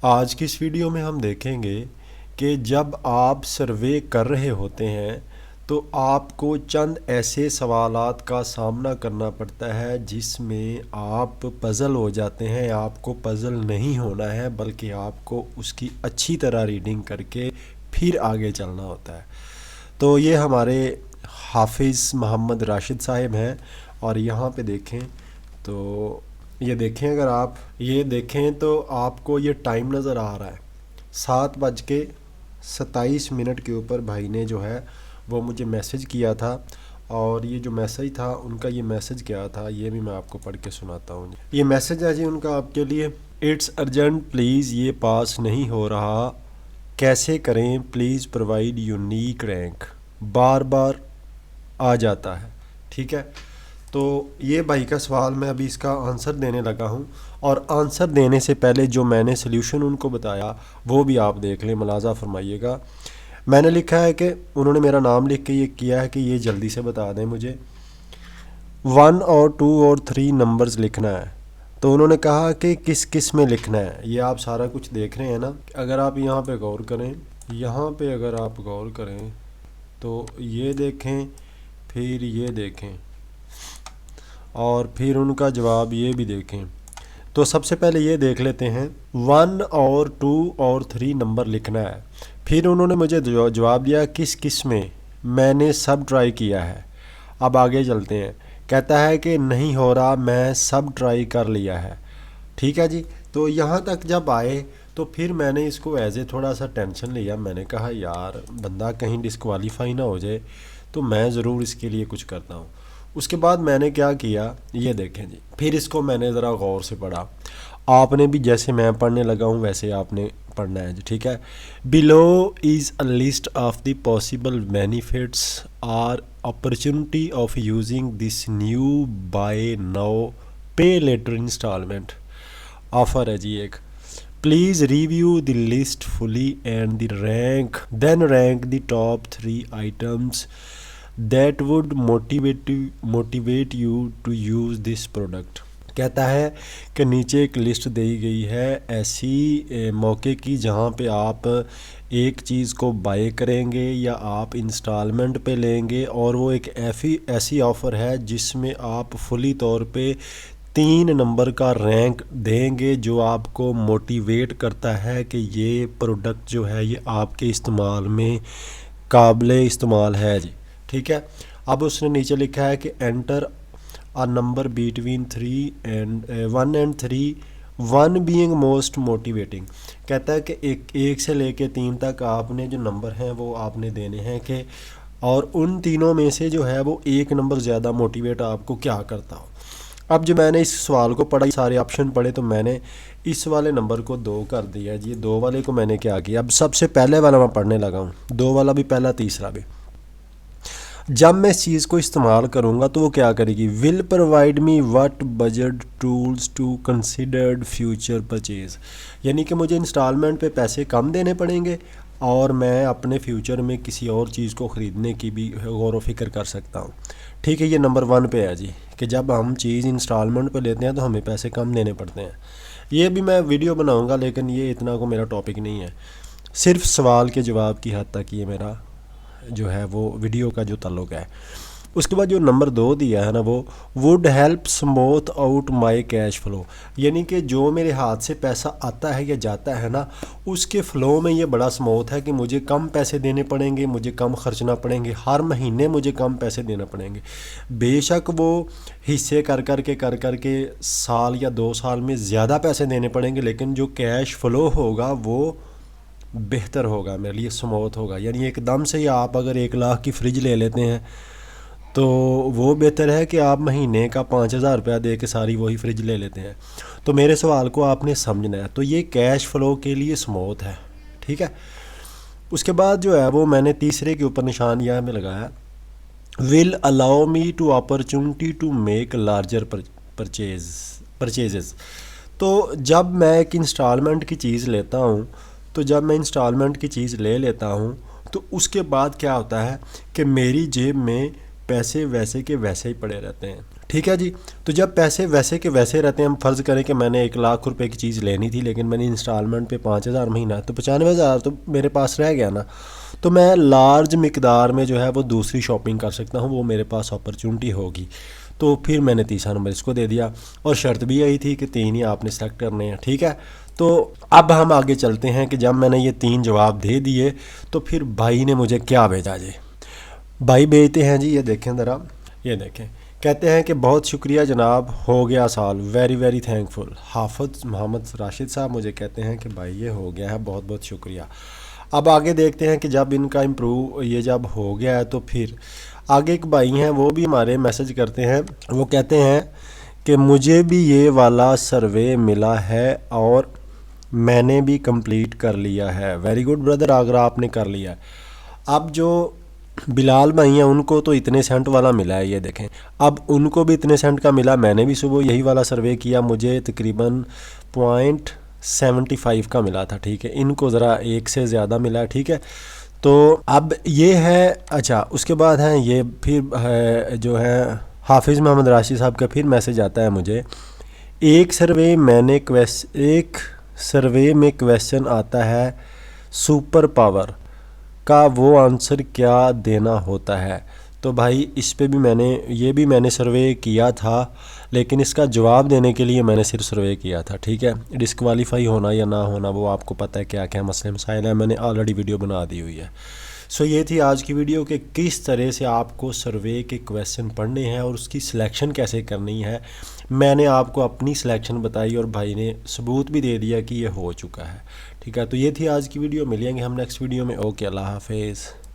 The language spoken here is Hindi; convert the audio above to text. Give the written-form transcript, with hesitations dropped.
आज की इस वीडियो में हम देखेंगे कि जब आप सर्वे कर रहे होते हैं तो आपको चंद ऐसे सवालात का सामना करना पड़ता है जिसमें आप पज़ल हो जाते हैं। आपको पज़ल नहीं होना है बल्कि आपको उसकी अच्छी तरह रीडिंग करके फिर आगे चलना होता है। तो ये हमारे हाफिज़ मोहम्मद राशिद साहब हैं और यहाँ पे देखें तो ये देखें, अगर आप ये देखें तो आपको ये टाइम नज़र आ रहा है 7:27 के ऊपर भाई ने जो है वो मुझे मैसेज किया था। और ये जो मैसेज था उनका, ये मैसेज क्या था ये भी मैं आपको पढ़ के सुनाता हूँ। ये मैसेज है जी उनका आपके लिए। इट्स अर्जेंट प्लीज़, ये पास नहीं हो रहा, कैसे करें प्लीज़ प्रोवाइड यूनिक रैंक, बार बार आ जाता है। ठीक है, तो ये भाई का सवाल मैं अभी इसका आंसर देने लगा हूँ। और आंसर देने से पहले जो मैंने सल्यूशन उनको बताया वो भी आप देख लें, मुलाजा फरमाइएगा। मैंने लिखा है कि उन्होंने मेरा नाम लिख के ये किया है कि ये जल्दी से बता दें मुझे 1 और 2 और 3 नंबर्स लिखना है। तो उन्होंने कहा कि किस किस में लिखना है। ये आप सारा कुछ देख रहे हैं ना। अगर आप यहाँ पे गौर करें, यहाँ पे अगर आप गौर करें तो ये देखें, फिर ये देखें और फिर उनका जवाब ये भी देखें। तो सबसे पहले ये देख लेते हैं, 1 और 2 और 3 नंबर लिखना है। फिर उन्होंने मुझे जवाब दिया किस किस में, मैंने सब ट्राई किया है। अब आगे चलते हैं, कहता है कि नहीं हो रहा, मैं सब ट्राई कर लिया है। ठीक है जी, तो यहाँ तक जब आए तो फिर मैंने इसको एज ए थोड़ा सा टेंशन लिया। मैंने कहा यार बंदा कहीं डिस्क्वालीफाई ना हो जाए, तो मैं ज़रूर इसके लिए कुछ करता हूँ। उसके बाद मैंने क्या किया ये देखें जी, फिर इसको मैंने ज़रा गौर से पढ़ा। आपने भी जैसे मैं पढ़ने लगा हूँ वैसे आपने पढ़ना है जी। ठीक है, below is a list of the possible benefits or opportunity of using this new buy now pay later instalment offer है जी एक। Please review the list fully and the rank, then rank the top 3 items that would motivate you to use this product. कहता है कि नीचे एक लिस्ट दी गई है ऐसी मौके की जहां पे आप एक चीज़ को बाय करेंगे या आप इंस्टॉलमेंट पे लेंगे, और वो एक ऐसी ऑफ़र है जिसमें आप फुली तौर पे 3 नंबर का रैंक देंगे जो आपको मोटिवेट करता है कि ये प्रोडक्ट जो है ये आपके इस्तेमाल में काबिले इस्तेमाल है जी। ठीक है, अब उसने नीचे लिखा है कि enter a number between 1 and 3, 1 being most motivating. कहता है कि एक से लेके 3 तक आपने जो नंबर हैं वो आपने देने हैं कि, और उन तीनों में से जो है वो एक नंबर ज़्यादा मोटिवेट आपको क्या करता हो। अब जो मैंने इस सवाल को पढ़ा, सारे ऑप्शन पढ़े, तो मैंने इस वाले नंबर को 2 कर दिया जी। 2 वाले को मैंने क्या किया, अब सबसे पहले वाला मैं पढ़ने लगा हूँ, 2 वाला भी पहला तीसरा भी। जब मैं इस चीज़ को इस्तेमाल करूँगा तो वो क्या करेगी, will provide me what budget tools to considered future purchase. यानी कि मुझे इंस्टॉलमेंट पे पैसे कम देने पड़ेंगे और मैं अपने फ्यूचर में किसी और चीज़ को ख़रीदने की भी गौर व फिक्र कर सकता हूँ। ठीक है, ये नंबर 1 पे है जी कि जब हम चीज़ इंस्टॉलमेंट पे लेते हैं तो हमें पैसे कम देने पड़ते हैं। ये भी मैं वीडियो बनाऊँगा लेकिन ये इतना को मेरा टॉपिक नहीं है, सिर्फ सवाल के जवाब की हद तक ये मेरा जो है वो वीडियो का जो ताल्लुक है। उसके बाद जो नंबर 2 दिया है ना, वो would help smooth out my cash flow. यानी कि जो मेरे हाथ से पैसा आता है या जाता है ना, उसके फ़्लो में ये बड़ा स्मूथ है कि मुझे कम पैसे देने पड़ेंगे, मुझे कम खर्चना पड़ेंगे, हर महीने मुझे कम पैसे देना पड़ेंगे। बेशक वो हिस्से कर कर के साल या 2 साल में ज़्यादा पैसे देने पड़ेंगे, लेकिन जो कैश फ़्लो होगा वो बेहतर होगा, मेरे लिए स्मूथ होगा। यानी एकदम से ही आप अगर 1 लाख की फ्रिज ले लेते हैं तो वो बेहतर है कि आप महीने का 5,000 रुपया दे के सारी वही फ्रिज ले लेते हैं। तो मेरे सवाल को आपने समझना है, तो ये कैश फ्लो के लिए स्मूथ है। ठीक है, उसके बाद जो है वो मैंने तीसरे के ऊपर निशान यहाँ में लगाया, will allow me to opportunity to make larger purchases. तो जब मैं एक इंस्टॉलमेंट की चीज़ लेता हूँ, तो जब मैं इंस्टॉलमेंट की चीज़ ले लेता हूँ तो उसके बाद क्या होता है कि मेरी जेब में पैसे वैसे के वैसे ही पड़े रहते हैं। ठीक है जी। तो जब पैसे वैसे के वैसे रहते हैं, हम फ़र्ज़ करें कि मैंने 1 लाख रुपए की चीज़ लेनी थी, लेकिन मैंने इंस्टॉलमेंट पे 5,000 महीना, तो 95,000 तो मेरे पास रह गया ना। तो मैं लार्ज मिकदार में जो है वो दूसरी शॉपिंग कर सकता हूँ, वो मेरे पास अपॉर्चुनिटी होगी। तो फिर मैंने तीसरा नंबर इसको दे दिया, और शर्त भी यही थी कि 3 ही आपने सेलेक्ट करने हैं। ठीक है। तो अब हम आगे चलते हैं कि जब मैंने ये 3 जवाब दे दिए तो फिर भाई ने मुझे क्या भेजा जी। भाई भेजते हैं जी, ये देखें ज़रा, ये देखें, कहते हैं कि बहुत शुक्रिया जनाब, हो गया साल, वेरी वेरी थैंकफुल। हाफिज़ मोहम्मद राशिद साहब मुझे कहते हैं कि भाई ये हो गया है, बहुत बहुत शुक्रिया। अब आगे देखते हैं कि जब इनका इम्प्रूव ये जब हो गया है तो फिर आगे एक भाई हैं, वो भी हमारे मैसेज करते हैं। वो कहते हैं कि मुझे भी ये वाला सर्वे मिला है और मैंने भी कंप्लीट कर लिया है। वेरी गुड ब्रदर, अगर आपने कर लिया है। अब जो बिलाल भाई हैं उनको तो इतने सेंट वाला मिला है, ये देखें, अब उनको भी इतने सेंट का मिला। मैंने भी सुबह यही वाला सर्वे किया, मुझे तकरीबन 0.75 का मिला था। ठीक है, इनको ज़रा 1 से ज़्यादा मिला है। ठीक है। तो अब ये है, अच्छा उसके बाद है ये फिर है जो है हाफिज़ मोहम्मद राशिद साहब का फिर मैसेज आता है मुझे। एक सर्वे में क्वेश्चन आता है सुपर पावर का, वो आंसर क्या देना होता है। तो भाई इस पे भी मैंने सर्वे किया था, लेकिन इसका जवाब देने के लिए मैंने सिर्फ सर्वे किया था। ठीक है। डिस्क्वालीफाई होना या ना होना वो आपको पता है, क्या क्या मसले मसाइल है, मैंने ऑलरेडी वीडियो बना दी हुई है। सो ये थी आज की वीडियो कि किस तरह से आपको सर्वे के क्वेश्चन पढ़ने हैं और उसकी सिलेक्शन कैसे करनी है। मैंने आपको अपनी सिलेक्शन बताई और भाई ने सबूत भी दे दिया कि ये हो चुका है। ठीक है। तो ये थी आज की वीडियो, मिलेंगे हम नेक्स्ट वीडियो में। ओके, अल्लाह हाफिज़।